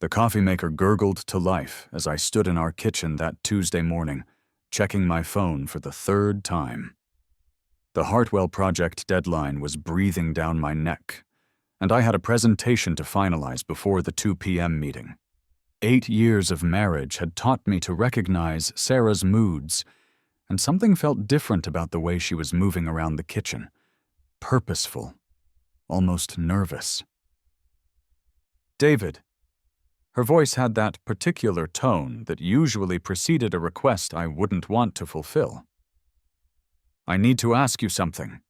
The coffee maker gurgled to life as I stood in our kitchen that Tuesday morning, checking my phone for the third time. The Hartwell project deadline was breathing down my neck, and I had a presentation to finalize before the 2 p.m. meeting. 8 years of marriage had taught me to recognize Sarah's moods, and something felt different about the way she was moving around the kitchen. Purposeful, almost nervous. "David." Her voice had that particular tone that usually preceded a request I wouldn't want to fulfill. "I need to ask you something."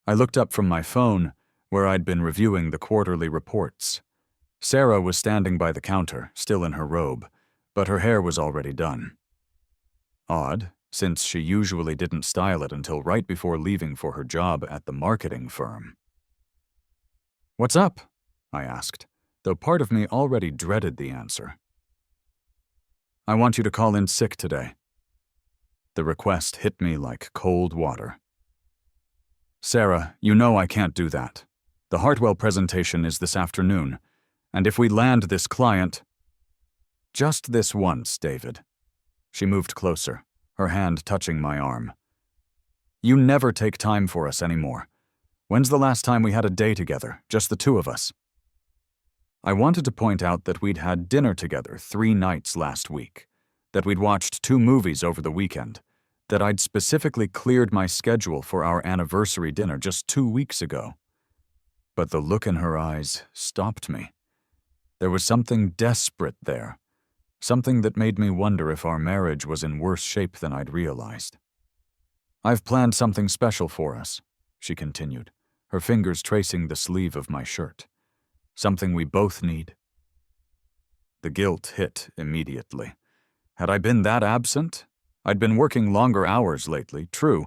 I looked up from my phone, where I'd been reviewing the quarterly reports. Sarah was standing by the counter, still in her robe, but her hair was already done. Odd, since she usually didn't style it until right before leaving for her job at the marketing firm. "What's up?" I asked, though part of me already dreaded the answer. "I want you to call in sick today." The request hit me like cold water. "Sarah, you know I can't do that. The Hartwell presentation is this afternoon, and if we land this client—" "Just this once, David." She moved closer, her hand touching my arm. "You never take time for us anymore. When's the last time we had a day together, just the two of us?" I wanted to point out that we'd had dinner together 3 nights last week, that we'd watched 2 movies over the weekend, that I'd specifically cleared my schedule for our anniversary dinner just 2 weeks ago. But the look in her eyes stopped me. There was something desperate there, something that made me wonder if our marriage was in worse shape than I'd realized. "I've planned something special for us," she continued, her fingers tracing the sleeve of my shirt. "Something we both need." The guilt hit immediately. Had I been that absent? I'd been working longer hours lately, true,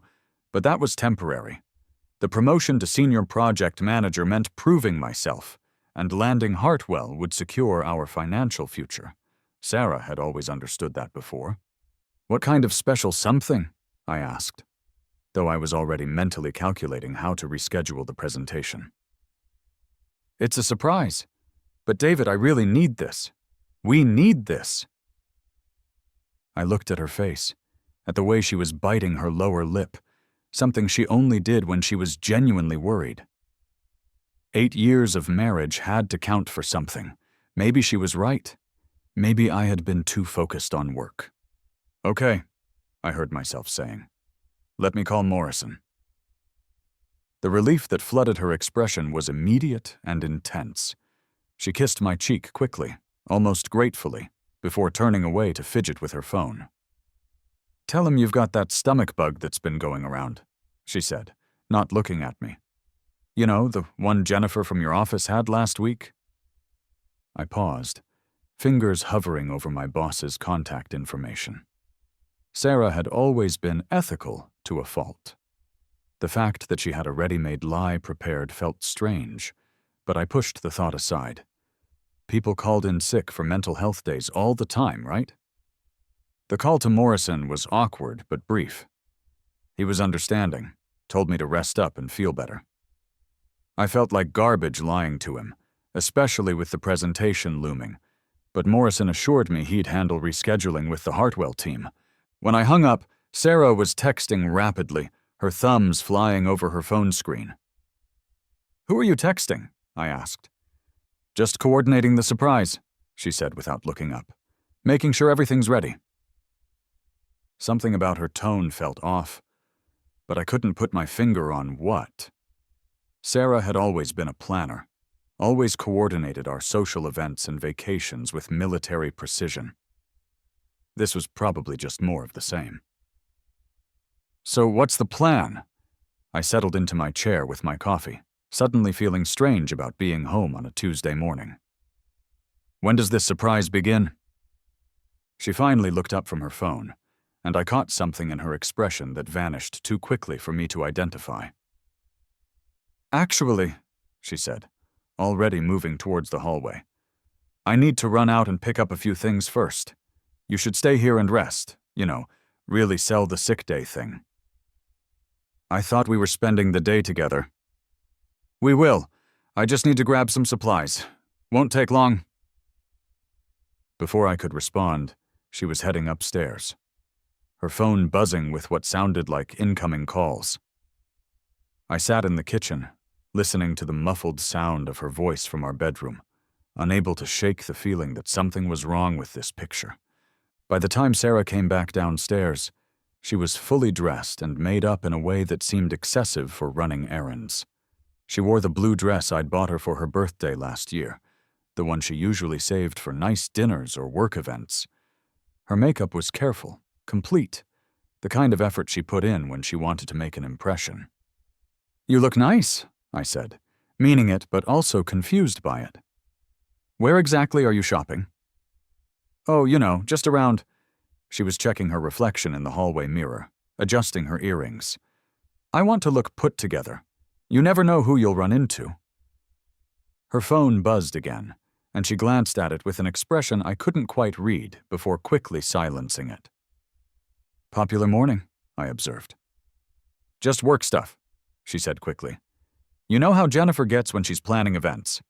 but that was temporary. The promotion to senior project manager meant proving myself, and landing Hartwell would secure our financial future. Sarah had always understood that before. "What kind of special something?" I asked, though I was already mentally calculating how to reschedule the presentation. "It's a surprise. But David, I really need this. We need this." I looked at her face, at the way she was biting her lower lip, something she only did when she was genuinely worried. 8 years of marriage had to count for something. Maybe she was right. Maybe I had been too focused on work. "Okay," I heard myself saying. "Let me call Morrison." The relief that flooded her expression was immediate and intense. She kissed my cheek quickly, almost gratefully, before turning away to fidget with her phone. "Tell him you've got that stomach bug that's been going around," she said, not looking at me. "You know, the one Jennifer from your office had last week?" I paused, fingers hovering over my boss's contact information. Sarah had always been ethical to a fault. The fact that she had a ready-made lie prepared felt strange, but I pushed the thought aside. People called in sick for mental health days all the time, right? The call to Morrison was awkward but brief. He was understanding, told me to rest up and feel better. I felt like garbage lying to him, especially with the presentation looming, but Morrison assured me he'd handle rescheduling with the Hartwell team. When I hung up, Sarah was texting rapidly, her thumbs flying over her phone screen. "Who are you texting?" I asked. "Just coordinating the surprise," she said without looking up. "Making sure everything's ready." Something about her tone felt off, but I couldn't put my finger on what. Sarah had always been a planner, always coordinated our social events and vacations with military precision. This was probably just more of the same. "So what's the plan?" I settled into my chair with my coffee, suddenly feeling strange about being home on a Tuesday morning. "When does this surprise begin?" She finally looked up from her phone, and I caught something in her expression that vanished too quickly for me to identify. "Actually," she said, already moving towards the hallway, "I need to run out and pick up a few things first. You should stay here and rest, really sell the sick day thing." "I thought we were spending the day together." "We will. I just need to grab some supplies. Won't take long." Before I could respond, she was heading upstairs, her phone buzzing with what sounded like incoming calls. I sat in the kitchen, listening to the muffled sound of her voice from our bedroom, unable to shake the feeling that something was wrong with this picture. By the time Sarah came back downstairs, she was fully dressed and made up in a way that seemed excessive for running errands. She wore the blue dress I'd bought her for her birthday last year, the one she usually saved for nice dinners or work events. Her makeup was careful, complete, the kind of effort she put in when she wanted to make an impression. "You look nice," I said, meaning it but also confused by it. "Where exactly are you shopping?" "Oh, just around." She was checking her reflection in the hallway mirror, adjusting her earrings. "I want to look put together. You never know who you'll run into." Her phone buzzed again, and she glanced at it with an expression I couldn't quite read before quickly silencing it. "Popular morning," I observed. "Just work stuff," she said quickly. "You know how Jennifer gets when she's planning events."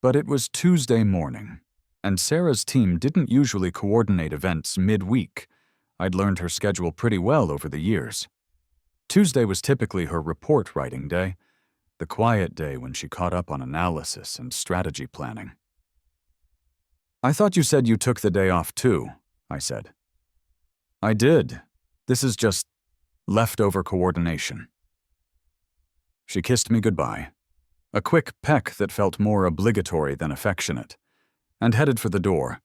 But it was Tuesday morning, and Sarah's team didn't usually coordinate events mid-week. I'd learned her schedule pretty well over the years. Tuesday was typically her report writing day, the quiet day when she caught up on analysis and strategy planning. "I thought you said you took the day off too," I said. "I did. This is just leftover coordination." She kissed me goodbye, a quick peck that felt more obligatory than affectionate, and headed for the door.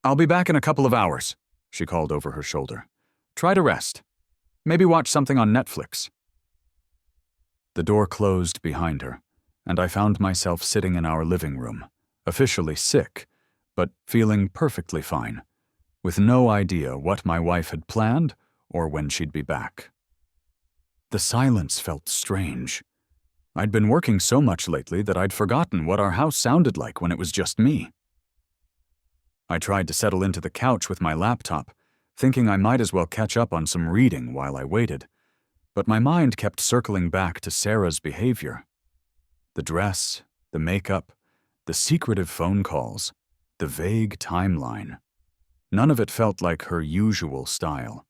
"I'll be back in a couple of hours," she called over her shoulder. "Try to rest. Maybe watch something on Netflix." The door closed behind her, and I found myself sitting in our living room, officially sick, but feeling perfectly fine, with no idea what my wife had planned or when she'd be back. The silence felt strange. I'd been working so much lately that I'd forgotten what our house sounded like when it was just me. I tried to settle into the couch with my laptop, thinking I might as well catch up on some reading while I waited, but my mind kept circling back to Sarah's behavior. The dress, the makeup, the secretive phone calls, the vague timeline. None of it felt like her usual style.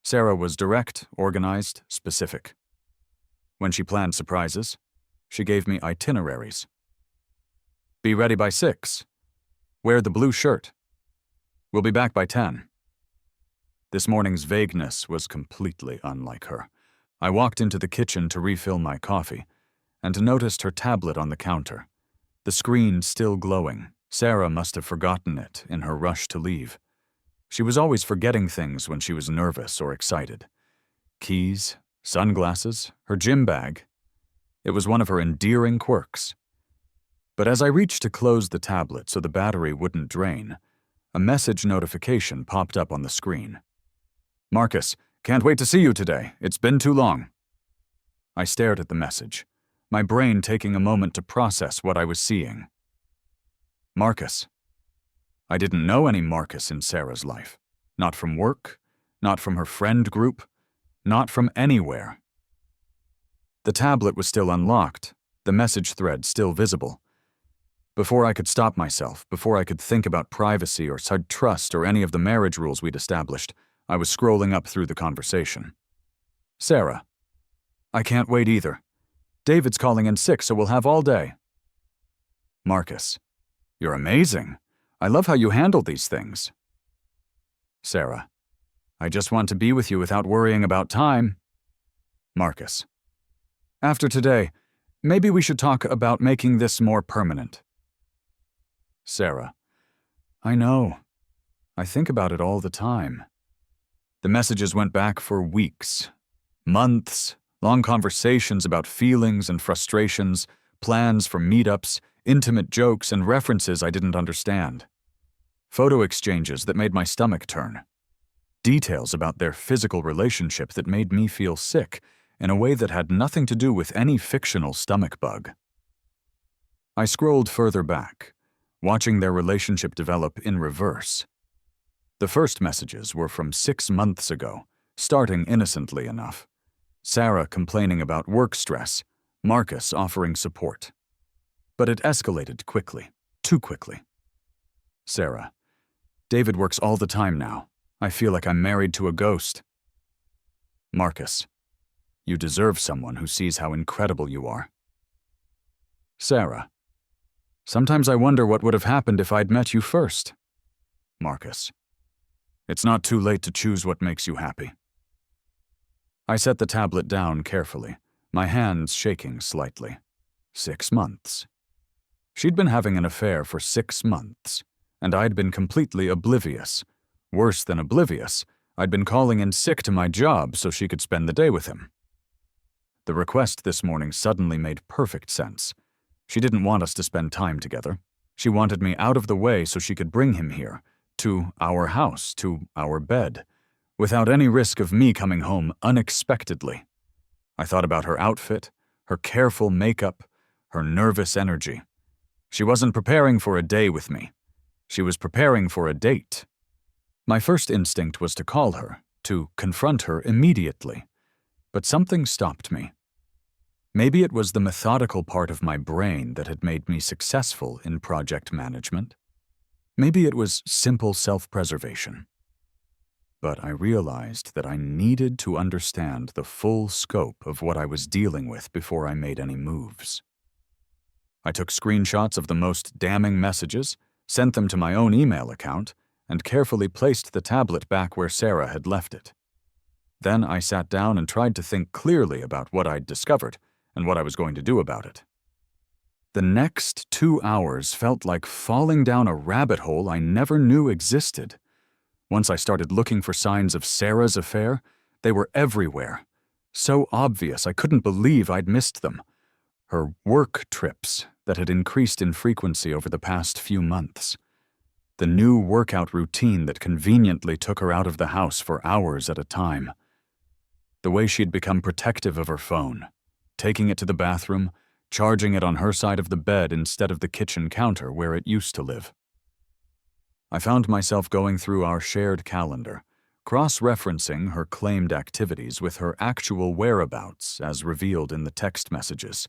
Sarah was direct, organized, specific. When she planned surprises, she gave me itineraries. "Be ready by 6. Wear the blue shirt. We'll be back by 10. This morning's vagueness was completely unlike her. I walked into the kitchen to refill my coffee, and noticed her tablet on the counter, the screen still glowing. Sarah must have forgotten it in her rush to leave. She was always forgetting things when she was nervous or excited. Keys, sunglasses, her gym bag. It was one of her endearing quirks. But as I reached to close the tablet so the battery wouldn't drain, a message notification popped up on the screen. "Marcus, can't wait to see you today. It's been too long." I stared at the message, my brain taking a moment to process what I was seeing. Marcus. I didn't know any Marcus in Sarah's life. Not from work, not from her friend group, not from anywhere. The tablet was still unlocked, the message thread still visible. Before I could stop myself, before I could think about privacy or trust or any of the marriage rules we'd established, I was scrolling up through the conversation. "Sarah. I can't wait either. David's calling in sick, so we'll have all day." Marcus. "You're amazing. I love how you handle these things." Sarah. "I just want to be with you without worrying about time." Marcus. "After today, maybe we should talk about making this more permanent." Sarah. "I know. I think about it all the time." The messages went back for weeks, months, long conversations about feelings and frustrations, plans for meetups, intimate jokes and references I didn't understand. Photo exchanges that made my stomach turn. Details about their physical relationship that made me feel sick in a way that had nothing to do with any fictional stomach bug. I scrolled further back, watching their relationship develop in reverse. The first messages were from 6 months ago, starting innocently enough. Sarah complaining about work stress, Marcus offering support. But it escalated quickly, too quickly. Sarah. David works all the time now. I feel like I'm married to a ghost. Marcus. You deserve someone who sees how incredible you are. Sarah. Sometimes I wonder what would have happened if I'd met you first. Marcus. It's not too late to choose what makes you happy. I set the tablet down carefully, my hands shaking slightly. 6 months. She'd been having an affair for 6 months, and I'd been completely oblivious. Worse than oblivious, I'd been calling in sick to my job so she could spend the day with him. The request this morning suddenly made perfect sense. She didn't want us to spend time together. She wanted me out of the way so she could bring him here, to our house, to our bed, without any risk of me coming home unexpectedly. I thought about her outfit, her careful makeup, her nervous energy. She wasn't preparing for a day with me. She was preparing for a date. My first instinct was to call her, to confront her immediately. But something stopped me. Maybe it was the methodical part of my brain that had made me successful in project management. Maybe it was simple self-preservation. But I realized that I needed to understand the full scope of what I was dealing with before I made any moves. I took screenshots of the most damning messages, sent them to my own email account, and carefully placed the tablet back where Sarah had left it. Then I sat down and tried to think clearly about what I'd discovered and what I was going to do about it. The next 2 hours felt like falling down a rabbit hole I never knew existed. Once I started looking for signs of Sarah's affair, they were everywhere. So obvious I couldn't believe I'd missed them. Her work trips that had increased in frequency over the past few months. The new workout routine that conveniently took her out of the house for hours at a time. The way she'd become protective of her phone, taking it to the bathroom, charging it on her side of the bed instead of the kitchen counter where it used to live. I found myself going through our shared calendar, cross-referencing her claimed activities with her actual whereabouts as revealed in the text messages.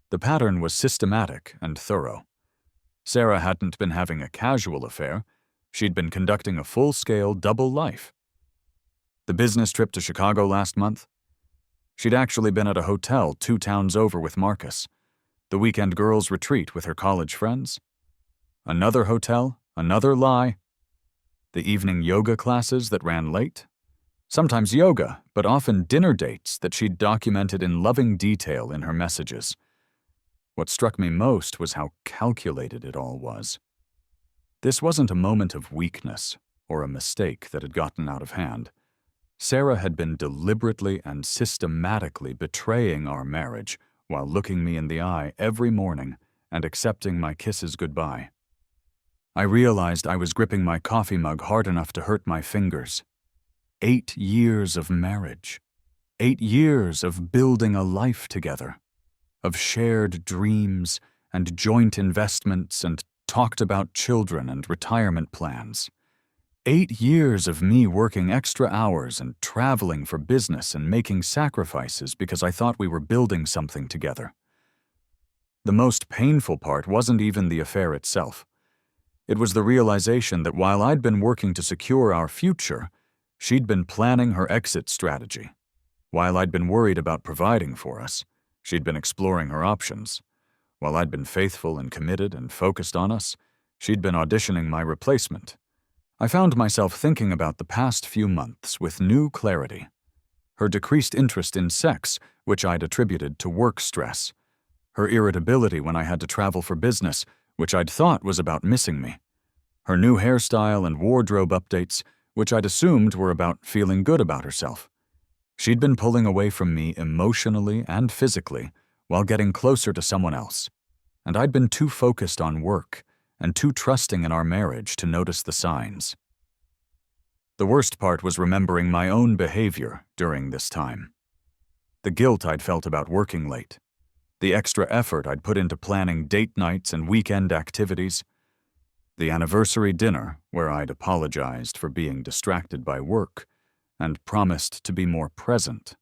The pattern was systematic and thorough. Sarah hadn't been having a casual affair. She'd been conducting a full-scale double life. The business trip to Chicago last month? She'd actually been at a hotel 2 towns over with Marcus. The weekend girls' retreat with her college friends? Another hotel? Another lie? The evening yoga classes that ran late? Sometimes yoga, but often dinner dates that she'd documented in loving detail in her messages. What struck me most was how calculated it all was. This wasn't a moment of weakness or a mistake that had gotten out of hand. Sarah had been deliberately and systematically betraying our marriage while looking me in the eye every morning and accepting my kisses goodbye. I realized I was gripping my coffee mug hard enough to hurt my fingers. 8 years of marriage. 8 years of building a life together. Of shared dreams and joint investments and talked about children and retirement plans. 8 years of me working extra hours and traveling for business and making sacrifices because I thought we were building something together. The most painful part wasn't even the affair itself. It was the realization that while I'd been working to secure our future, she'd been planning her exit strategy. While I'd been worried about providing for us, she'd been exploring her options. While I'd been faithful and committed and focused on us, she'd been auditioning my replacement. I found myself thinking about the past few months with new clarity. Her decreased interest in sex, which I'd attributed to work stress. Her irritability when I had to travel for business, which I'd thought was about missing me. Her new hairstyle and wardrobe updates, which I'd assumed were about feeling good about herself. She'd been pulling away from me emotionally and physically while getting closer to someone else. And I'd been too focused on work and too trusting in our marriage to notice the signs. The worst part was remembering my own behavior during this time. The guilt I'd felt about working late. The extra effort I'd put into planning date nights and weekend activities. The anniversary dinner where I'd apologized for being distracted by work and promised to be more present.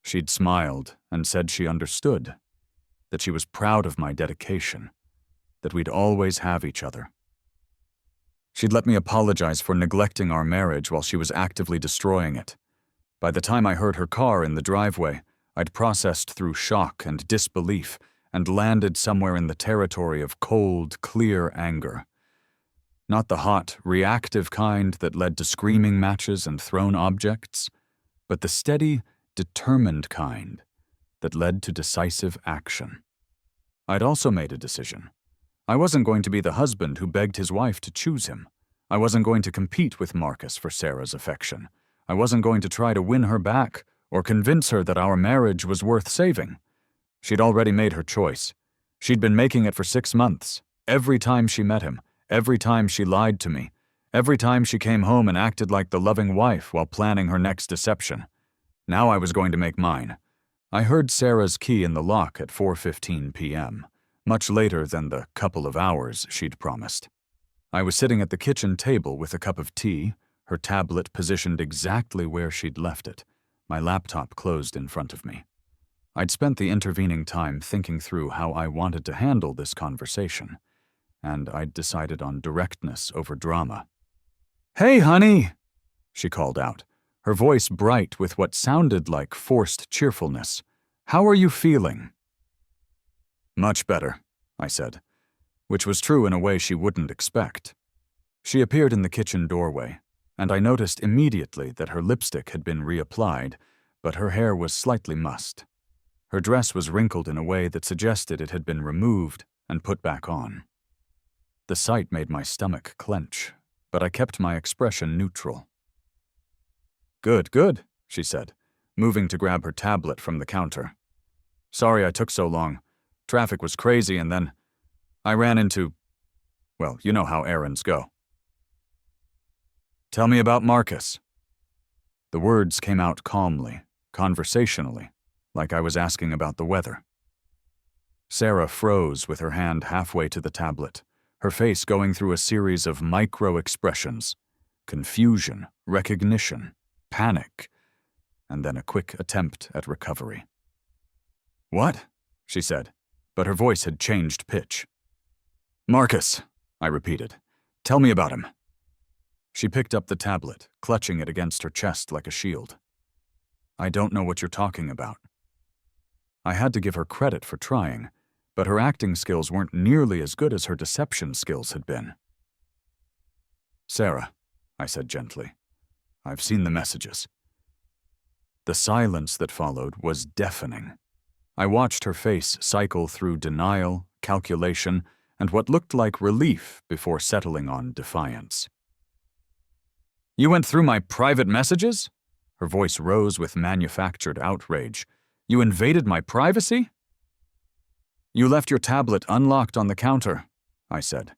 She'd smiled and said she understood, that she was proud of my dedication, that we'd always have each other. She'd let me apologize for neglecting our marriage while she was actively destroying it. By the time I heard her car in the driveway, I'd processed through shock and disbelief and landed somewhere in the territory of cold, clear anger. Not the hot, reactive kind that led to screaming matches and thrown objects, but the steady, determined kind that led to decisive action. I'd also made a decision. I wasn't going to be the husband who begged his wife to choose him. I wasn't going to compete with Marcus for Sarah's affection. I wasn't going to try to win her back or convince her that our marriage was worth saving. She'd already made her choice. She'd been making it for 6 months. Every time she met him, every time she lied to me, every time she came home and acted like the loving wife while planning her next deception. Now I was going to make mine. I heard Sarah's key in the lock at 4:15 p.m., much later than the couple of hours she'd promised. I was sitting at the kitchen table with a cup of tea, her tablet positioned exactly where she'd left it, my laptop closed in front of me. I'd spent the intervening time thinking through how I wanted to handle this conversation, and I'd decided on directness over drama. "Hey, honey," she called out, her voice bright with what sounded like forced cheerfulness. "How are you feeling?" "Much better," I said, which was true in a way she wouldn't expect. She appeared in the kitchen doorway, and I noticed immediately that her lipstick had been reapplied, but her hair was slightly mussed. Her dress was wrinkled in a way that suggested it had been removed and put back on. The sight made my stomach clench, but I kept my expression neutral. "Good, good," she said, moving to grab her tablet from the counter. "Sorry I took so long. Traffic was crazy and then I ran into, well, you know how errands go." "Tell me about Marcus." The words came out calmly, conversationally, like I was asking about the weather. Sarah froze with her hand halfway to the tablet, her face going through a series of micro-expressions: confusion, recognition, panic, and then a quick attempt at recovery. "What?" she said, but her voice had changed pitch. "Marcus," I repeated. "Tell me about him." She picked up the tablet, clutching it against her chest like a shield. "I don't know what you're talking about." I had to give her credit for trying, but her acting skills weren't nearly as good as her deception skills had been. "Sarah," I said gently, "I've seen the messages." The silence that followed was deafening. I watched her face cycle through denial, calculation, and what looked like relief before settling on defiance. "You went through my private messages?" Her voice rose with manufactured outrage. "You invaded my privacy?" "You left your tablet unlocked on the counter," I said.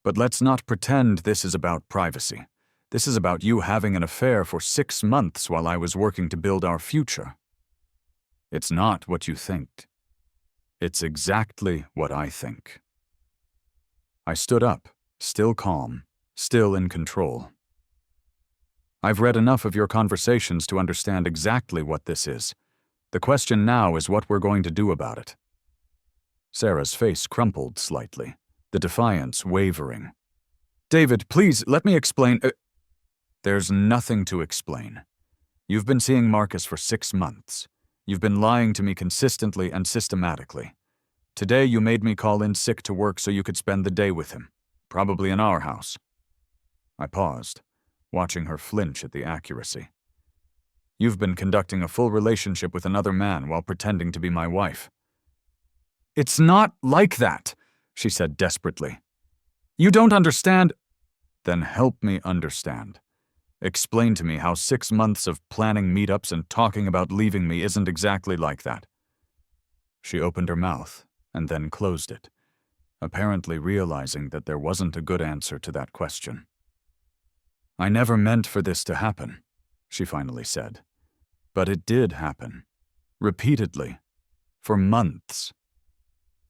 "But let's not pretend this is about privacy. This is about you having an affair for 6 months while I was working to build our future." "It's not what you think. It's exactly what I think." I stood up, still calm, still in control. "I've read enough of your conversations to understand exactly what this is. The question now is what we're going to do about it." Sarah's face crumpled slightly, the defiance wavering. "David, please, let me explain." "There's nothing to explain. You've been seeing Marcus for 6 months. You've been lying to me consistently and systematically. Today you made me call in sick to work so you could spend the day with him, probably in our house." I paused, watching her flinch at the accuracy. "You've been conducting a full relationship with another man while pretending to be my wife." "It's not like that," she said desperately. "You don't understand." "Then help me understand. Explain to me how 6 months of planning meetups and talking about leaving me isn't exactly like that." She opened her mouth and then closed it, apparently realizing that there wasn't a good answer to that question. "I never meant for this to happen," she finally said. "But it did happen. Repeatedly. For months.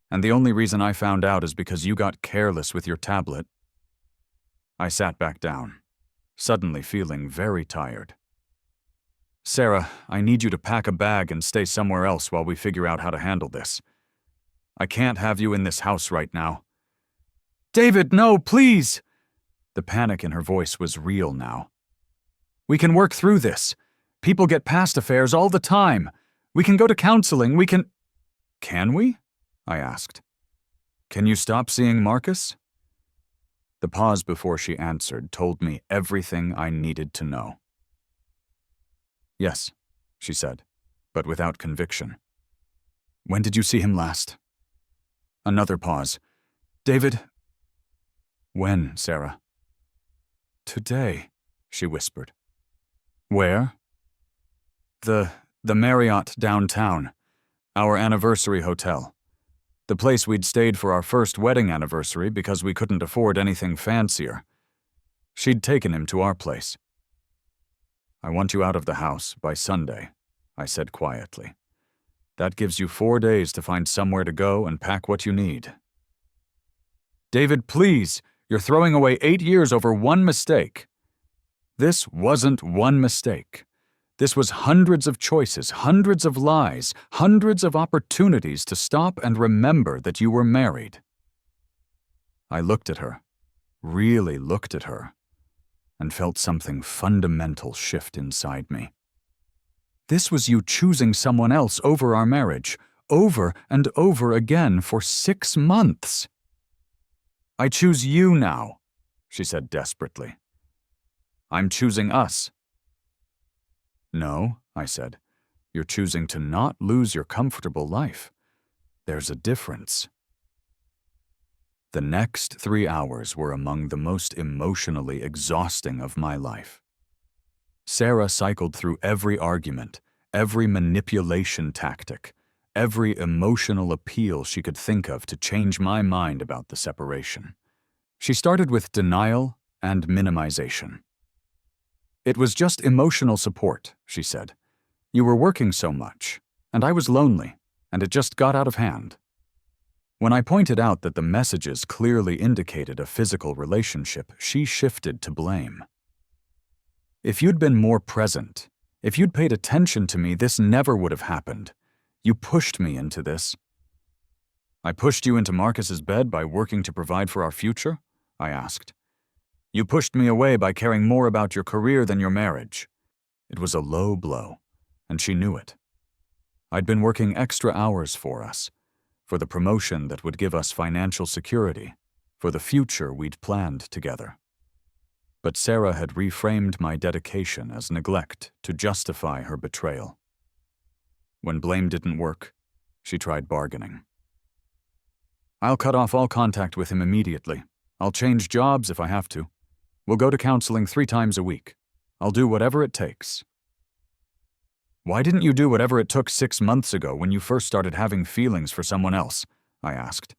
And the only reason I found out is because you got careless with your tablet." I sat back down, suddenly feeling very tired. "Sarah, I need you to pack a bag and stay somewhere else while we figure out how to handle this. I can't have you in this house right now." "David, no, please!" The panic in her voice was real now. "We can work through this. People get past affairs all the time. We can go to counseling, we can—" "Can we?" I asked. "Can you stop seeing Marcus?" The pause before she answered told me everything I needed to know. "Yes," she said, but without conviction. "When did you see him last?" Another pause. "David—" "When, Sarah?" "Today," she whispered. "Where?" The Marriott downtown. Our anniversary hotel. The place we'd stayed for our first wedding anniversary because we couldn't afford anything fancier. She'd taken him to our place. "I want you out of the house by Sunday," I said quietly. "That gives you 4 days to find somewhere to go and pack what you need." "David, please, you're throwing away 8 years over one mistake." This wasn't one mistake. This was hundreds of choices, hundreds of lies, hundreds of opportunities to stop and remember that you were married. I looked at her, really looked at her, and felt something fundamental shift inside me. This was you choosing someone else over our marriage, over and over again for 6 months. "I choose you now," she said desperately. "I'm choosing us." "No," I said. "You're choosing to not lose your comfortable life. There's a difference." The next 3 hours were among the most emotionally exhausting of my life. Sarah cycled through every argument, every manipulation tactic, every emotional appeal she could think of to change my mind about the separation. She started with denial and minimization. "It was just emotional support," she said. "You were working so much, and I was lonely, and it just got out of hand." When I pointed out that the messages clearly indicated a physical relationship, she shifted to blame. "If you'd been more present, if you'd paid attention to me, this never would have happened. You pushed me into this." "I pushed you into Marcus's bed by working to provide for our future?" I asked. "You pushed me away by caring more about your career than your marriage." It was a low blow, and she knew it. I'd been working extra hours for us, for the promotion that would give us financial security, for the future we'd planned together. But Sarah had reframed my dedication as neglect to justify her betrayal. When blame didn't work, she tried bargaining. "I'll cut off all contact with him immediately. I'll change jobs if I have to. We'll go to counseling 3 times a week. I'll do whatever it takes." "Why didn't you do whatever it took 6 months ago when you first started having feelings for someone else?" I asked.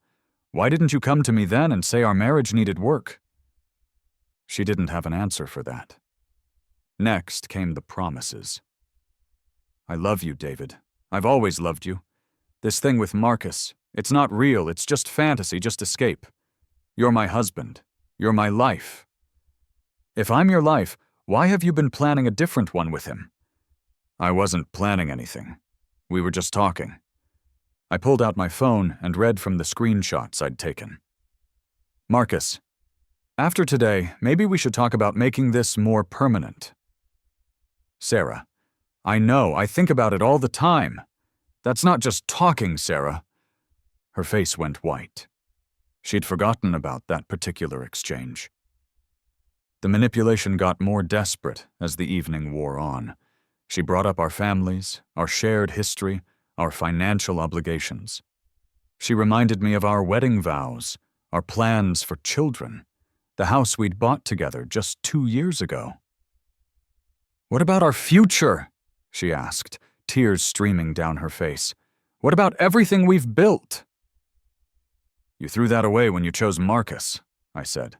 "Why didn't you come to me then and say our marriage needed work?" She didn't have an answer for that. Next came the promises. "I love you, David. I've always loved you. This thing with Marcus, it's not real, it's just fantasy, just escape. You're my husband. You're my life. If I'm your life, why have you been planning a different one with him?" I wasn't planning anything. We were just talking. I pulled out my phone and read from the screenshots I'd taken. "Marcus, after today, maybe we should talk about making this more permanent." "Sarah, I know, I think about it all the time. That's not just talking, Sarah." Her face went white. She'd forgotten about that particular exchange. The manipulation got more desperate as the evening wore on. She brought up our families, our shared history, our financial obligations. She reminded me of our wedding vows, our plans for children, the house we'd bought together just 2 years ago. "What about our future?" she asked, tears streaming down her face. "What about everything we've built?" "You threw that away when you chose Marcus," I said.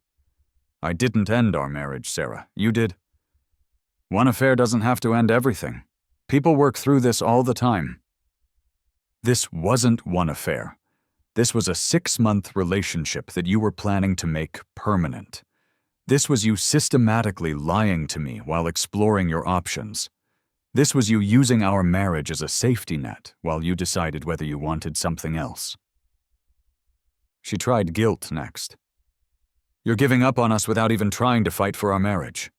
"I didn't end our marriage, Sarah. You did. One affair doesn't have to end everything. People work through this all the time." This wasn't one affair. This was a 6-month relationship that you were planning to make permanent. This was you systematically lying to me while exploring your options. This was you using our marriage as a safety net while you decided whether you wanted something else. She tried guilt next. You're giving up on us without even trying to fight for our marriage.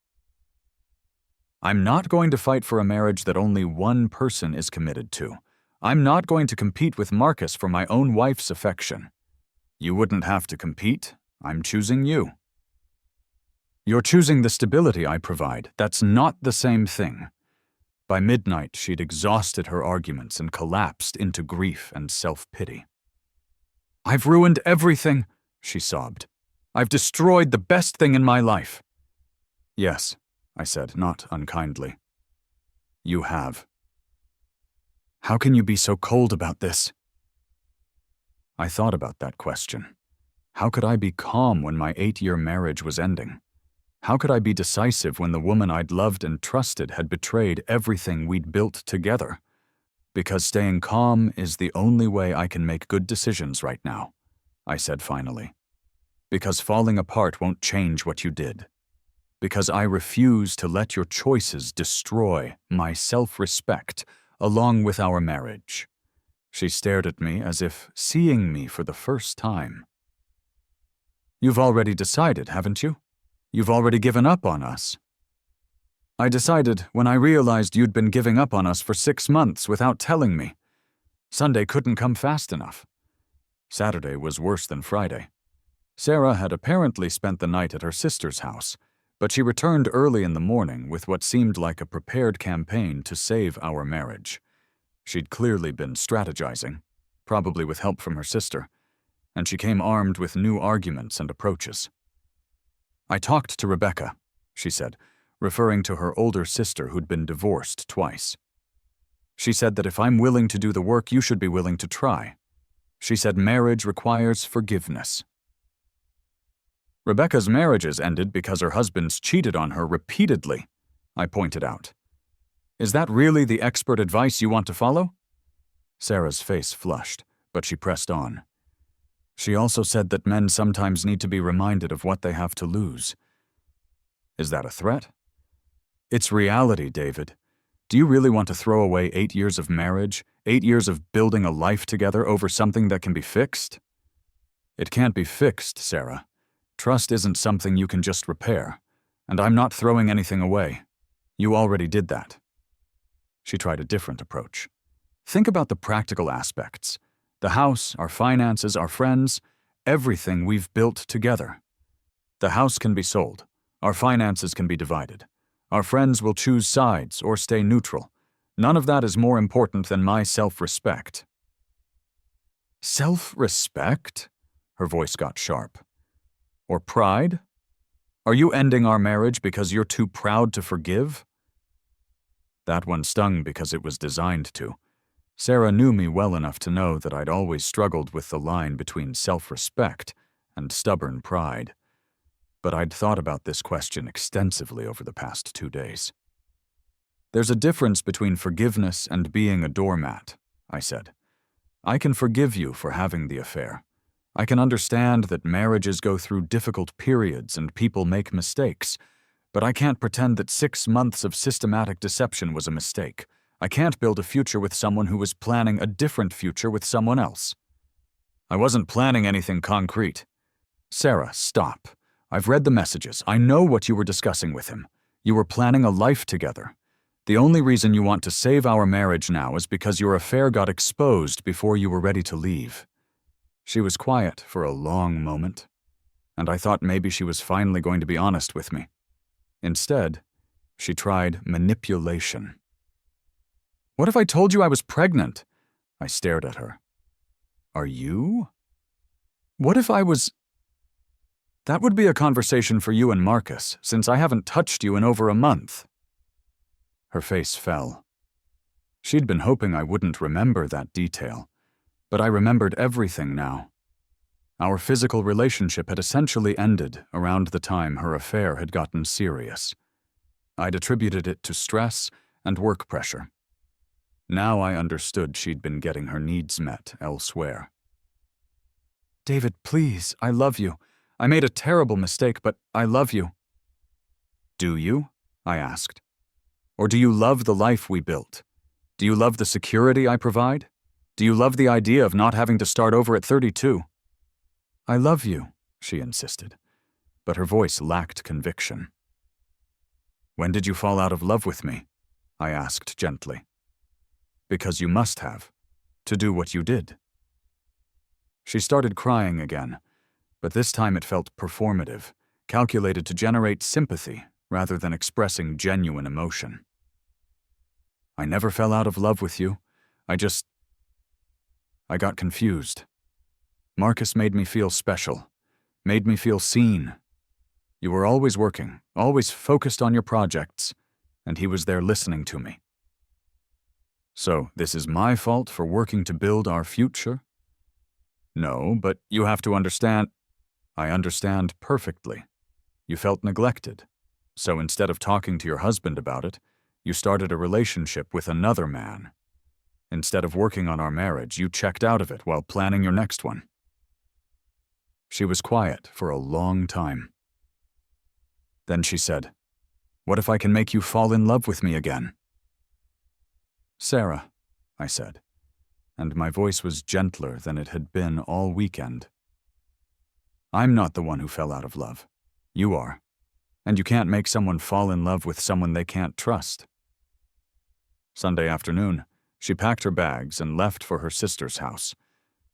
I'm not going to fight for a marriage that only one person is committed to. I'm not going to compete with Marcus for my own wife's affection. You wouldn't have to compete. I'm choosing you. You're choosing the stability I provide. That's not the same thing. By midnight, she'd exhausted her arguments and collapsed into grief and self-pity. I've ruined everything, she sobbed. I've destroyed the best thing in my life. Yes, I said, not unkindly. You have. How can you be so cold about this? I thought about that question. How could I be calm when my 8-year marriage was ending? How could I be decisive when the woman I'd loved and trusted had betrayed everything we'd built together? Because staying calm is the only way I can make good decisions right now, I said finally. Because falling apart won't change what you did. Because I refuse to let your choices destroy my self-respect along with our marriage. She stared at me as if seeing me for the first time. You've already decided, haven't you? You've already given up on us. I decided when I realized you'd been giving up on us for 6 months without telling me. Sunday couldn't come fast enough. Saturday was worse than Friday. Sarah had apparently spent the night at her sister's house, but she returned early in the morning with what seemed like a prepared campaign to save our marriage. She'd clearly been strategizing, probably with help from her sister, and she came armed with new arguments and approaches. I talked to Rebecca, she said, referring to her older sister who'd been divorced twice. She said that if I'm willing to do the work, you should be willing to try. She said marriage requires forgiveness. Rebecca's marriages ended because her husbands cheated on her repeatedly, I pointed out. Is that really the expert advice you want to follow? Sarah's face flushed, but she pressed on. She also said that men sometimes need to be reminded of what they have to lose. Is that a threat? It's reality, David. Do you really want to throw away 8 years of marriage, 8 years of building a life together over something that can be fixed? It can't be fixed, Sarah. Trust isn't something you can just repair, and I'm not throwing anything away. You already did that. She tried a different approach. Think about the practical aspects. The house, our finances, our friends, everything we've built together. The house can be sold. Our finances can be divided. Our friends will choose sides or stay neutral. None of that is more important than my self-respect. Self-respect? Her voice got sharp. Or pride? Are you ending our marriage because you're too proud to forgive? That one stung because it was designed to. Sarah knew me well enough to know that I'd always struggled with the line between self-respect and stubborn pride. But I'd thought about this question extensively over the past 2 days. There's a difference between forgiveness and being a doormat, I said. I can forgive you for having the affair. I can understand that marriages go through difficult periods and people make mistakes, but I can't pretend that 6 months of systematic deception was a mistake. I can't build a future with someone who was planning a different future with someone else. I wasn't planning anything concrete. Sarah, stop. I've read the messages. I know what you were discussing with him. You were planning a life together. The only reason you want to save our marriage now is because your affair got exposed before you were ready to leave. She was quiet for a long moment, and I thought maybe she was finally going to be honest with me. Instead, she tried manipulation. What if I told you I was pregnant? I stared at her. Are you? What if I was... That would be a conversation for you and Marcus, since I haven't touched you in over a month. Her face fell. She'd been hoping I wouldn't remember that detail, but I remembered everything now. Our physical relationship had essentially ended around the time her affair had gotten serious. I'd attributed it to stress and work pressure. Now I understood she'd been getting her needs met elsewhere. David, please, I love you. I made a terrible mistake, but I love you. Do you? I asked. Or do you love the life we built? Do you love the security I provide? Do you love the idea of not having to start over at 32? I love you, she insisted. but her voice lacked conviction. "When did you fall out of love with me?" I asked gently. "Because you must have, to do what you did." She started crying again, but this time it felt performative, calculated to generate sympathy rather than expressing genuine emotion. "I never fell out of love with you. I got confused. Marcus made me feel special, made me feel seen. You were always working, always focused on your projects, and he was there listening to me. So this is my fault for working to build our future? No, but you have to understand." "I understand perfectly. You felt neglected. So instead of talking to your husband about it, you started a relationship with another man. Instead of working on our marriage, you checked out of it while planning your next one." She was quiet for a long time. Then she said, "What if I can make you fall in love with me again?" "Sarah," I said, and my voice was gentler than it had been all weekend. "I'm not the one who fell out of love. You are. And you can't make someone fall in love with someone they can't trust." Sunday afternoon, she packed her bags and left for her sister's house.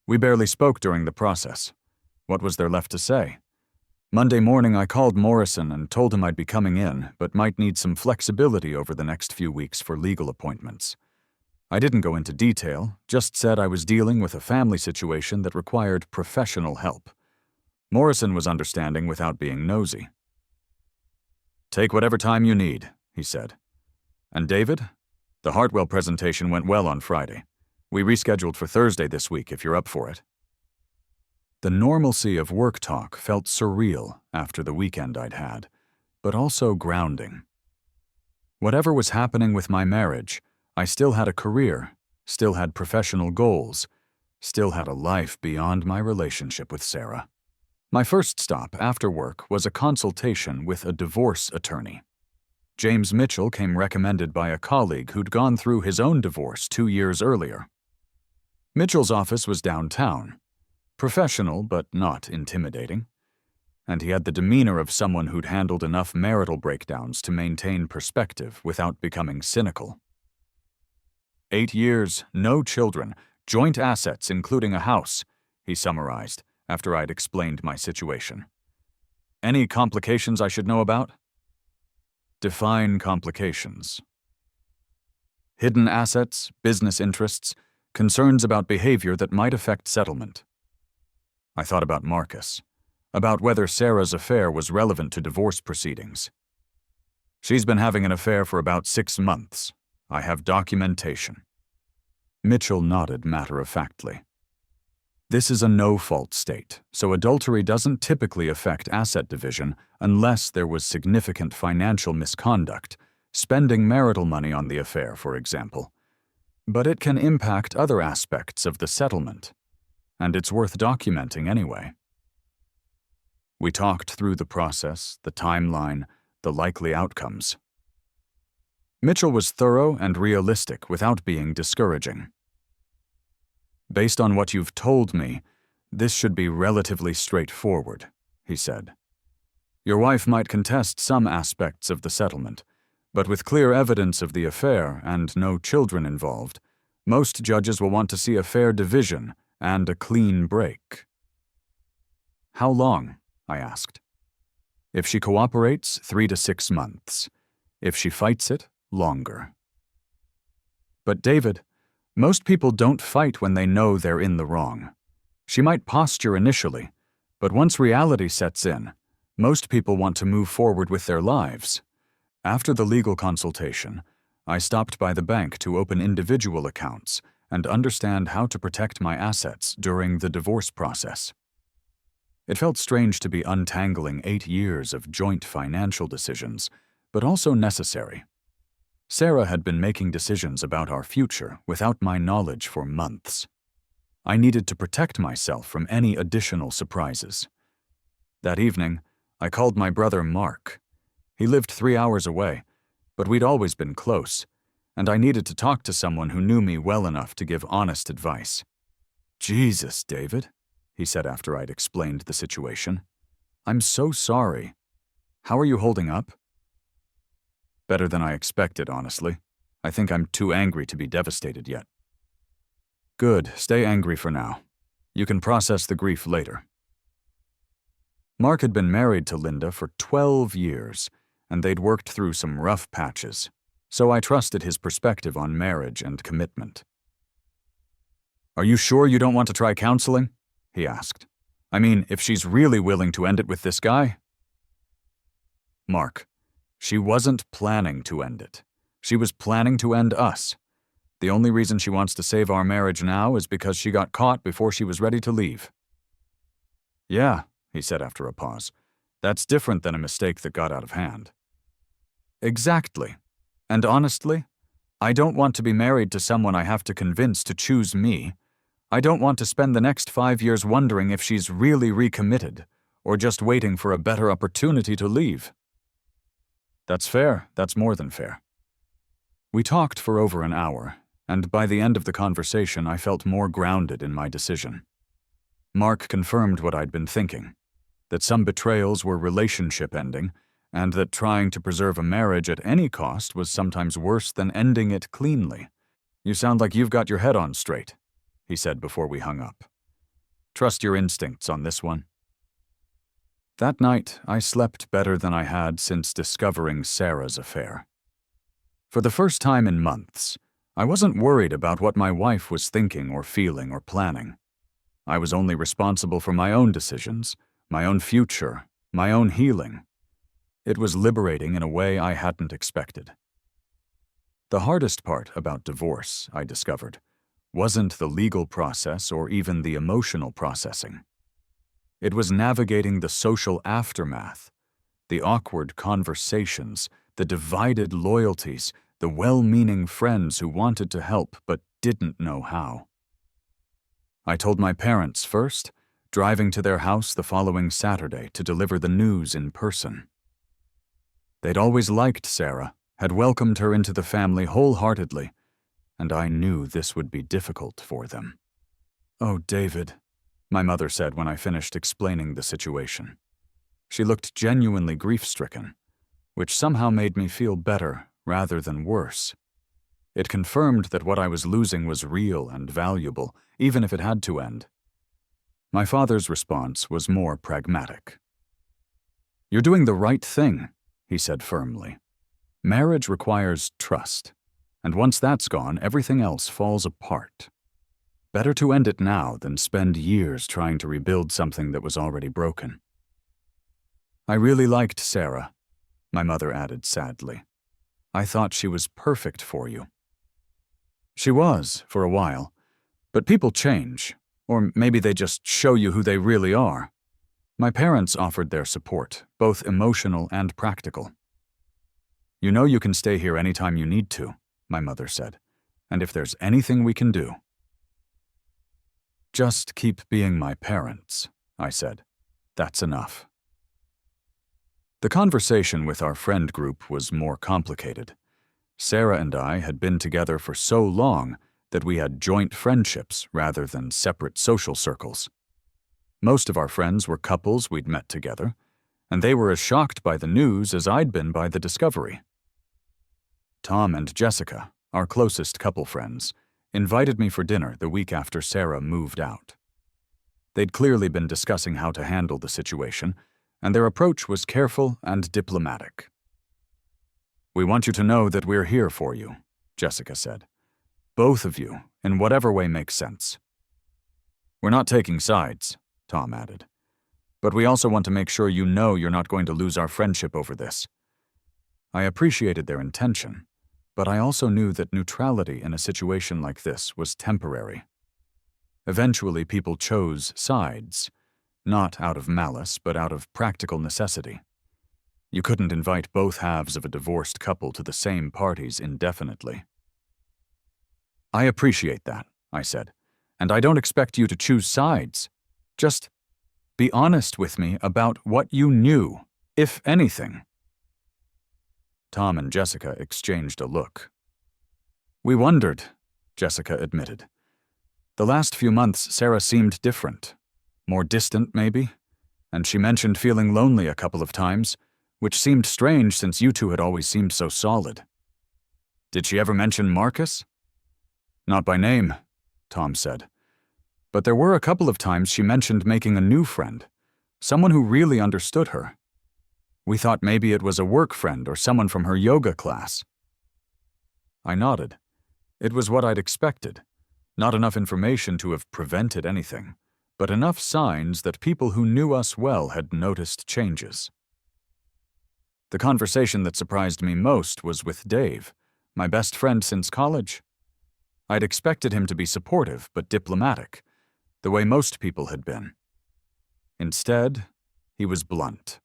We barely spoke during the process. What was there left to say? Monday morning, I called Morrison and told him I'd be coming in, but might need some flexibility over the next few weeks for legal appointments. I didn't go into detail, just said I was dealing with a family situation that required professional help. Morrison was understanding without being nosy. "Take whatever time you need," he said. "And David? The Hartwell presentation went well on Friday. We rescheduled for Thursday this week if you're up for it." The normalcy of work talk felt surreal after the weekend I'd had, but also grounding. Whatever was happening with my marriage, I still had a career, still had professional goals, still had a life beyond my relationship with Sarah. My first stop after work was a consultation with a divorce attorney. James Mitchell came recommended by a colleague who'd gone through his own divorce 2 years earlier. Mitchell's office was downtown, professional but not intimidating, and he had the demeanor of someone who'd handled enough marital breakdowns to maintain perspective without becoming cynical. 8 years, no children, joint assets including a house, he summarized after I'd explained my situation. "Any complications I should know about?" "Define complications." "Hidden assets, business interests, concerns about behavior that might affect settlement." I thought about Marcus, about whether Sarah's affair was relevant to divorce proceedings. "She's been having an affair for about 6 months. I have documentation." Mitchell nodded matter-of-factly. "This is a no-fault state, so adultery doesn't typically affect asset division unless there was significant financial misconduct, spending marital money on the affair, for example. But it can impact other aspects of the settlement, and it's worth documenting anyway." We talked through the process, the timeline, the likely outcomes. Mitchell was thorough and realistic without being discouraging. "Based on what you've told me, this should be relatively straightforward," he said. "Your wife might contest some aspects of the settlement, but with clear evidence of the affair and no children involved, most judges will want to see a fair division and a clean break." "How long?" I asked. "If she cooperates, 3 to 6 months. If she fights it, longer." "But David, most people don't fight when they know they're in the wrong. She might posture initially, but once reality sets in, most people want to move forward with their lives." After the legal consultation, I stopped by the bank to open individual accounts and understand how to protect my assets during the divorce process. It felt strange to be untangling 8 years of joint financial decisions, but also necessary. Sarah had been making decisions about our future without my knowledge for months. I needed to protect myself from any additional surprises. That evening, I called my brother Mark. He lived 3 hours away, but we'd always been close, and I needed to talk to someone who knew me well enough to give honest advice. "Jesus, David," he said after I'd explained the situation. I'm so sorry. How are you holding up? Better than I expected, honestly. I think I'm too angry to be devastated yet. Good, stay angry for now. You can process the grief later. Mark had been married to Linda for 12 years, and they'd worked through some rough patches, so I trusted his perspective on marriage and commitment. Are you sure you don't want to try counseling? He asked. I mean, if she's really willing to end it with this guy? Mark, she wasn't planning to end it. She was planning to end us. The only reason she wants to save our marriage now is because she got caught before she was ready to leave. Yeah, he said after a pause. That's different than a mistake that got out of hand. Exactly. And honestly, I don't want to be married to someone I have to convince to choose me. I don't want to spend the next 5 years wondering if she's really recommitted, or just waiting for a better opportunity to leave. That's fair. That's more than fair. We talked for over an hour, and by the end of the conversation I felt more grounded in my decision. Mark confirmed what I'd been thinking, that some betrayals were relationship ending, and that trying to preserve a marriage at any cost was sometimes worse than ending it cleanly. You sound like you've got your head on straight, he said before we hung up. Trust your instincts on this one. That night, I slept better than I had since discovering Sarah's affair. For the first time in months, I wasn't worried about what my wife was thinking or feeling or planning. I was only responsible for my own decisions, my own future, my own healing. It was liberating in a way I hadn't expected. The hardest part about divorce, I discovered, wasn't the legal process or even the emotional processing. It was navigating the social aftermath, the awkward conversations, the divided loyalties, the well-meaning friends who wanted to help but didn't know how. I told my parents first, driving to their house the following Saturday to deliver the news in person. They'd always liked Sarah, had welcomed her into the family wholeheartedly, and I knew this would be difficult for them. "Oh, David," my mother said when I finished explaining the situation. She looked genuinely grief-stricken, which somehow made me feel better rather than worse. It confirmed that what I was losing was real and valuable, even if it had to end. My father's response was more pragmatic. "You're doing the right thing," he said firmly. "Marriage requires trust, and once that's gone, everything else falls apart. Better to end it now than spend years trying to rebuild something that was already broken." "I really liked Sarah," my mother added sadly. "I thought she was perfect for you." "She was, for a while. But people change, or maybe they just show you who they really are." My parents offered their support, both emotional and practical. "You know you can stay here anytime you need to," my mother said, "and if there's anything we can do." "Just keep being my parents," I said. "That's enough." The conversation with our friend group was more complicated. Sarah and I had been together for so long that we had joint friendships rather than separate social circles. Most of our friends were couples we'd met together, and they were as shocked by the news as I'd been by the discovery. Tom and Jessica, our closest couple friends, invited me for dinner the week after Sarah moved out. They'd clearly been discussing how to handle the situation, and their approach was careful and diplomatic. "We want you to know that we're here for you," Jessica said. "Both of you, in whatever way makes sense." "We're not taking sides," Tom added. "But we also want to make sure you know you're not going to lose our friendship over this." I appreciated their intention, but I also knew that neutrality in a situation like this was temporary. Eventually, people chose sides, not out of malice, but out of practical necessity. You couldn't invite both halves of a divorced couple to the same parties indefinitely. "I appreciate that," I said, "and I don't expect you to choose sides. Just be honest with me about what you knew, if anything." Tom and Jessica exchanged a look. "We wondered," Jessica admitted. "The last few months, Sarah seemed different. More distant, maybe? And she mentioned feeling lonely a couple of times, which seemed strange since you two had always seemed so solid. Did she ever mention Marcus? Not by name, Tom said. But there were a couple of times she mentioned making a new friend, someone who really understood her. We thought maybe it was a work friend or someone from her yoga class. I nodded. It was what I'd expected. Not enough information to have prevented anything, but enough signs that people who knew us well had noticed changes. The conversation that surprised me most was with Dave, my best friend since college. I'd expected him to be supportive but diplomatic, the way most people had been. Instead, he was blunt.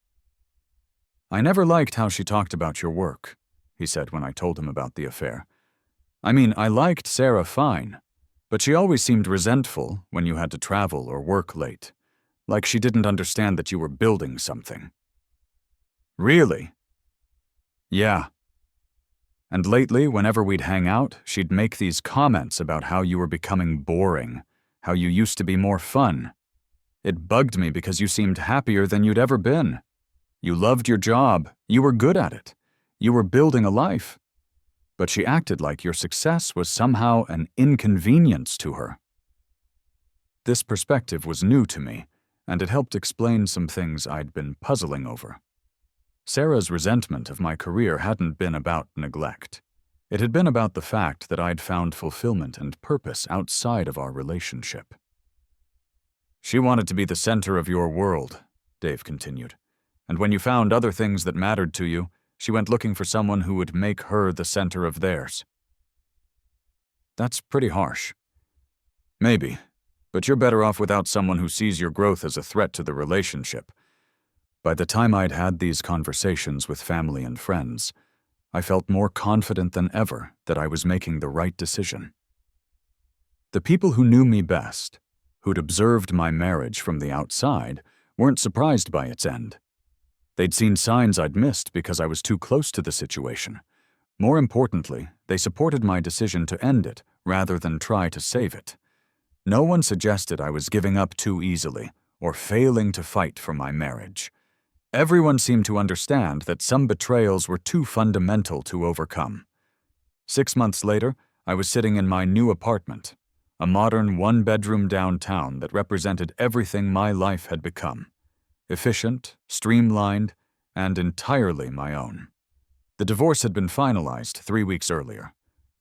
I never liked how she talked about your work, he said when I told him about the affair. I mean, I liked Sarah fine, but she always seemed resentful when you had to travel or work late, like she didn't understand that you were building something. Really? Yeah. And lately, whenever we'd hang out, she'd make these comments about how you were becoming boring, how you used to be more fun. It bugged me because you seemed happier than you'd ever been. You loved your job, you were good at it, you were building a life. But she acted like your success was somehow an inconvenience to her. This perspective was new to me, and it helped explain some things I'd been puzzling over. Sarah's resentment of my career hadn't been about neglect. It had been about the fact that I'd found fulfillment and purpose outside of our relationship. She wanted to be the center of your world, Dave continued. And when you found other things that mattered to you, she went looking for someone who would make her the center of theirs. That's pretty harsh. Maybe, but you're better off without someone who sees your growth as a threat to the relationship. By the time I'd had these conversations with family and friends, I felt more confident than ever that I was making the right decision. The people who knew me best, who'd observed my marriage from the outside, weren't surprised by its end. They'd seen signs I'd missed because I was too close to the situation. More importantly, they supported my decision to end it rather than try to save it. No one suggested I was giving up too easily or failing to fight for my marriage. Everyone seemed to understand that some betrayals were too fundamental to overcome. 6 months later, I was sitting in my new apartment, a modern one-bedroom downtown that represented everything my life had become. Efficient, streamlined, and entirely my own. The divorce had been finalized 3 weeks earlier,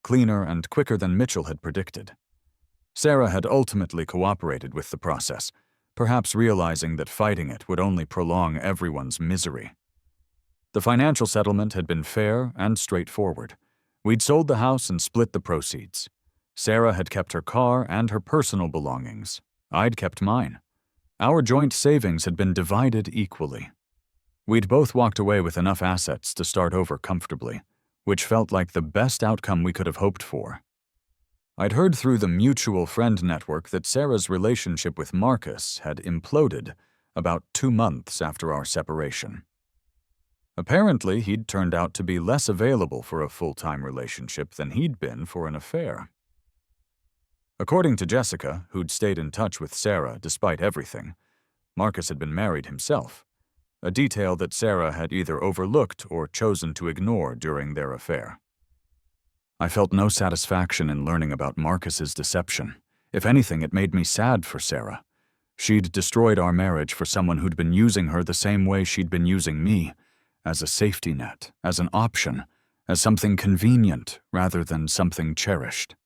cleaner and quicker than Mitchell had predicted. Sarah had ultimately cooperated with the process, perhaps realizing that fighting it would only prolong everyone's misery. The financial settlement had been fair and straightforward. We'd sold the house and split the proceeds. Sarah had kept her car and her personal belongings. I'd kept mine. Our joint savings had been divided equally. We'd both walked away with enough assets to start over comfortably, which felt like the best outcome we could have hoped for. I'd heard through the mutual friend network that Sarah's relationship with Marcus had imploded about 2 months after our separation. Apparently, he'd turned out to be less available for a full-time relationship than he'd been for an affair. According to Jessica, who'd stayed in touch with Sarah despite everything, Marcus had been married himself, a detail that Sarah had either overlooked or chosen to ignore during their affair. I felt no satisfaction in learning about Marcus's deception. If anything, it made me sad for Sarah. She'd destroyed our marriage for someone who'd been using her the same way she'd been using me, as a safety net, as an option, as something convenient rather than something cherished.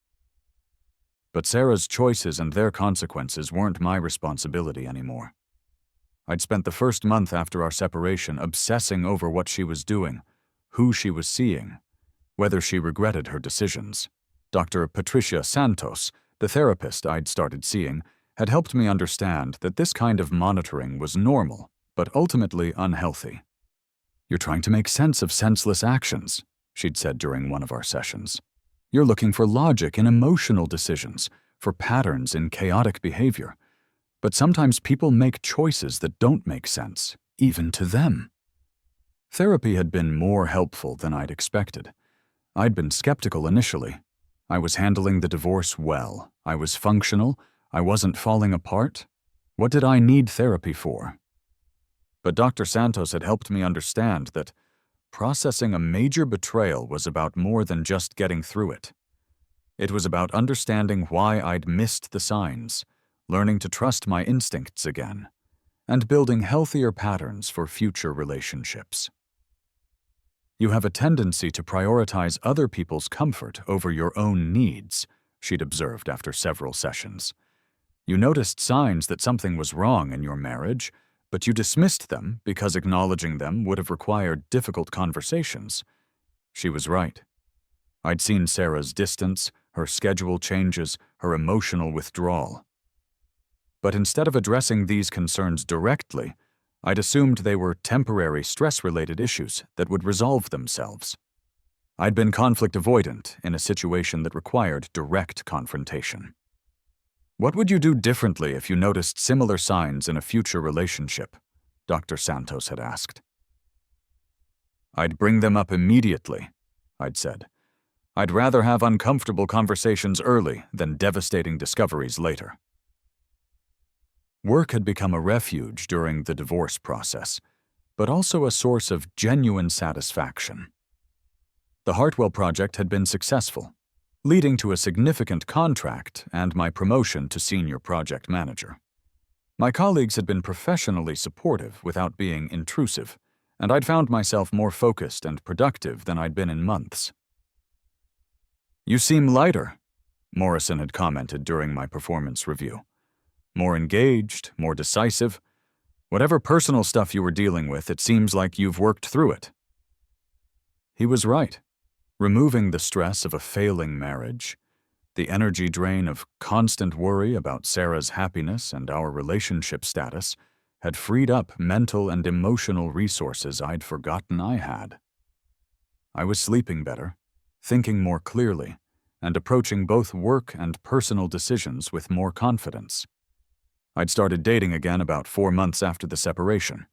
But Sarah's choices and their consequences weren't my responsibility anymore. I'd spent the first month after our separation obsessing over what she was doing, who she was seeing, whether she regretted her decisions. Dr. Patricia Santos, the therapist I'd started seeing, had helped me understand that this kind of monitoring was normal, but ultimately unhealthy. "You're trying to make sense of senseless actions," she'd said during one of our sessions. "You're looking for logic in emotional decisions, for patterns in chaotic behavior. But sometimes people make choices that don't make sense, even to them." Therapy had been more helpful than I'd expected. I'd been skeptical initially. I was handling the divorce well. I was functional. I wasn't falling apart. What did I need therapy for? But Dr. Santos had helped me understand that processing a major betrayal was about more than just getting through it. It was about understanding why I'd missed the signs, learning to trust my instincts again, and building healthier patterns for future relationships. You have a tendency to prioritize other people's comfort over your own needs, she'd observed after several sessions. You noticed signs that something was wrong in your marriage, but you dismissed them because acknowledging them would have required difficult conversations. She was right. I'd seen Sarah's distance, her schedule changes, her emotional withdrawal. But instead of addressing these concerns directly, I'd assumed they were temporary stress-related issues that would resolve themselves. I'd been conflict avoidant in a situation that required direct confrontation. What would you do differently if you noticed similar signs in a future relationship? Dr. Santos had asked. I'd bring them up immediately, I'd said. I'd rather have uncomfortable conversations early than devastating discoveries later. Work had become a refuge during the divorce process, but also a source of genuine satisfaction. The Hartwell project had been successful, leading to a significant contract and my promotion to senior project manager. My colleagues had been professionally supportive without being intrusive, and I'd found myself more focused and productive than I'd been in months. "You seem lighter," Morrison had commented during my performance review. "More engaged, more decisive. Whatever personal stuff you were dealing with, it seems like you've worked through it." He was right. Removing the stress of a failing marriage, the energy drain of constant worry about Sarah's happiness and our relationship status, had freed up mental and emotional resources I'd forgotten I had. I was sleeping better, thinking more clearly, and approaching both work and personal decisions with more confidence. I'd started dating again about 4 months after the separation.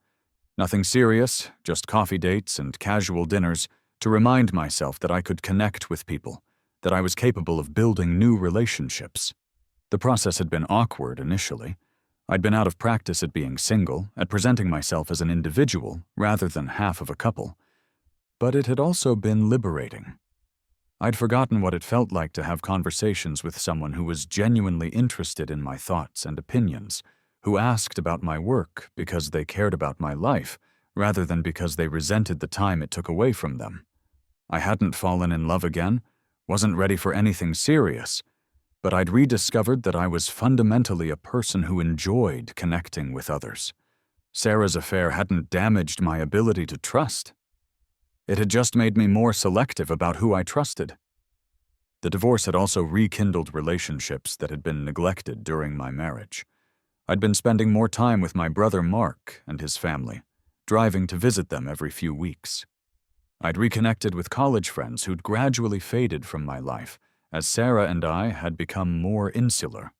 Nothing serious, just coffee dates and casual dinners to remind myself that I could connect with people, that I was capable of building new relationships. The process had been awkward initially. I'd been out of practice at being single, at presenting myself as an individual rather than half of a couple. But it had also been liberating. I'd forgotten what it felt like to have conversations with someone who was genuinely interested in my thoughts and opinions, who asked about my work because they cared about my life, rather than because they resented the time it took away from them. I hadn't fallen in love again, wasn't ready for anything serious, but I'd rediscovered that I was fundamentally a person who enjoyed connecting with others. Sarah's affair hadn't damaged my ability to trust. It had just made me more selective about who I trusted. The divorce had also rekindled relationships that had been neglected during my marriage. I'd been spending more time with my brother Mark and his family, driving to visit them every few weeks. I'd reconnected with college friends who'd gradually faded from my life as Sarah and I had become more insular.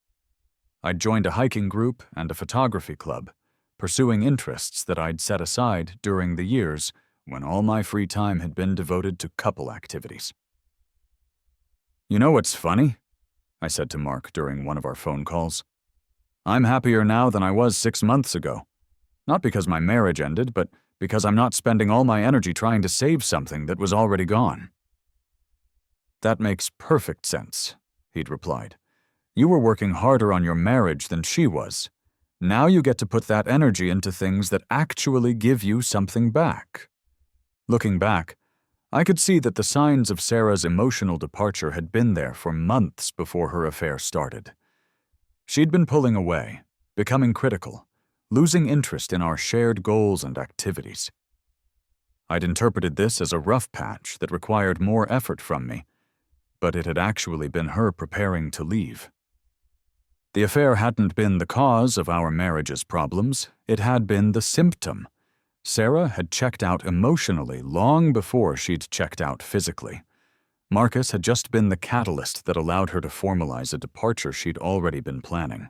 I'd joined a hiking group and a photography club, pursuing interests that I'd set aside during the years when all my free time had been devoted to couple activities. "You know what's funny?" I said to Mark during one of our phone calls. "I'm happier now than I was 6 months ago. Not because my marriage ended, but because I'm not spending all my energy trying to save something that was already gone." "That makes perfect sense," he'd replied. "You were working harder on your marriage than she was. Now you get to put that energy into things that actually give you something back." Looking back, I could see that the signs of Sarah's emotional departure had been there for months before her affair started. She'd been pulling away, becoming critical, losing interest in our shared goals and activities. I'd interpreted this as a rough patch that required more effort from me, but it had actually been her preparing to leave. The affair hadn't been the cause of our marriage's problems, it had been the symptom. Sarah had checked out emotionally long before she'd checked out physically. Marcus had just been the catalyst that allowed her to formalize a departure she'd already been planning.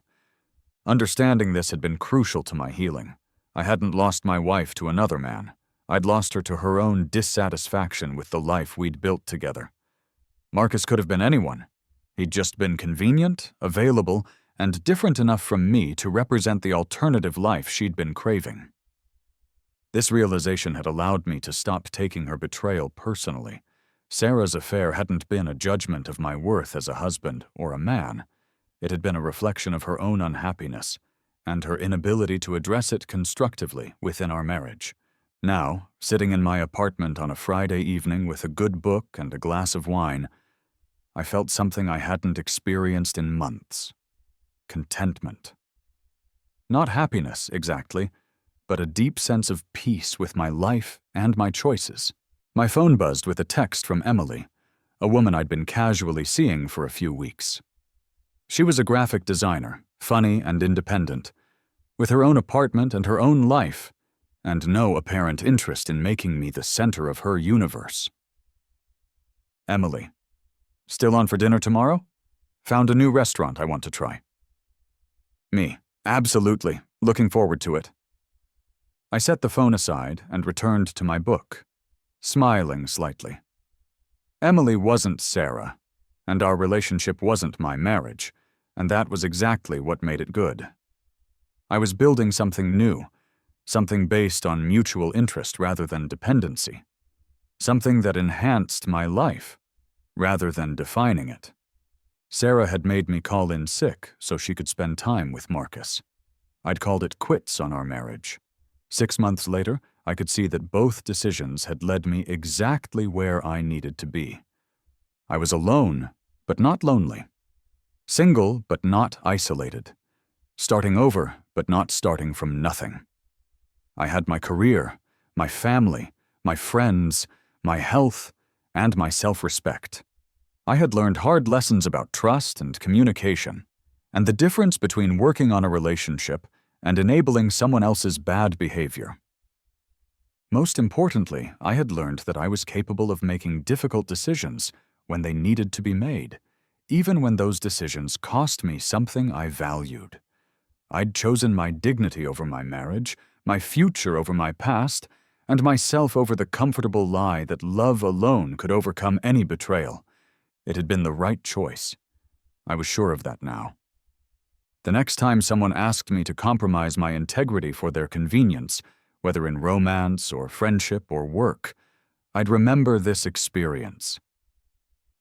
Understanding this had been crucial to my healing. I hadn't lost my wife to another man. I'd lost her to her own dissatisfaction with the life we'd built together. Marcus could have been anyone. He'd just been convenient, available, and different enough from me to represent the alternative life she'd been craving. This realization had allowed me to stop taking her betrayal personally. Sarah's affair hadn't been a judgment of my worth as a husband or a man. It had been a reflection of her own unhappiness and her inability to address it constructively within our marriage. Now, sitting in my apartment on a Friday evening with a good book and a glass of wine, I felt something I hadn't experienced in months. Contentment. Not happiness, exactly, but a deep sense of peace with my life and my choices. My phone buzzed with a text from Emily, a woman I'd been casually seeing for a few weeks. She was a graphic designer, funny and independent, with her own apartment and her own life, and no apparent interest in making me the center of her universe. Emily. Still on for dinner tomorrow? Found a new restaurant I want to try. Me. Absolutely. Looking forward to it. I set the phone aside and returned to my book, smiling slightly. Emily wasn't Sarah, and our relationship wasn't my marriage, and that was exactly what made it good. I was building something new, something based on mutual interest rather than dependency, something that enhanced my life rather than defining it. Sarah had made me call in sick so she could spend time with Marcus. I'd called it quits on our marriage. 6 months later, I could see that both decisions had led me exactly where I needed to be. I was alone, but not lonely. Single, but not isolated. Starting over, but not starting from nothing. I had my career, my family, my friends, my health, and my self-respect. I had learned hard lessons about trust and communication, and the difference between working on a relationship and enabling someone else's bad behavior. Most importantly, I had learned that I was capable of making difficult decisions when they needed to be made, even when those decisions cost me something I valued. I'd chosen my dignity over my marriage, my future over my past, and myself over the comfortable lie that love alone could overcome any betrayal. It had been the right choice. I was sure of that now. The next time someone asked me to compromise my integrity for their convenience, whether in romance or friendship or work, I'd remember this experience.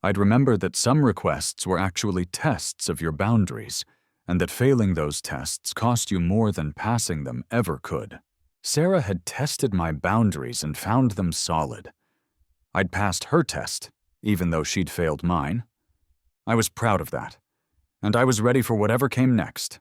I'd remember that some requests were actually tests of your boundaries, and that failing those tests cost you more than passing them ever could. Sarah had tested my boundaries and found them solid. I'd passed her test, even though she'd failed mine. I was proud of that, and I was ready for whatever came next.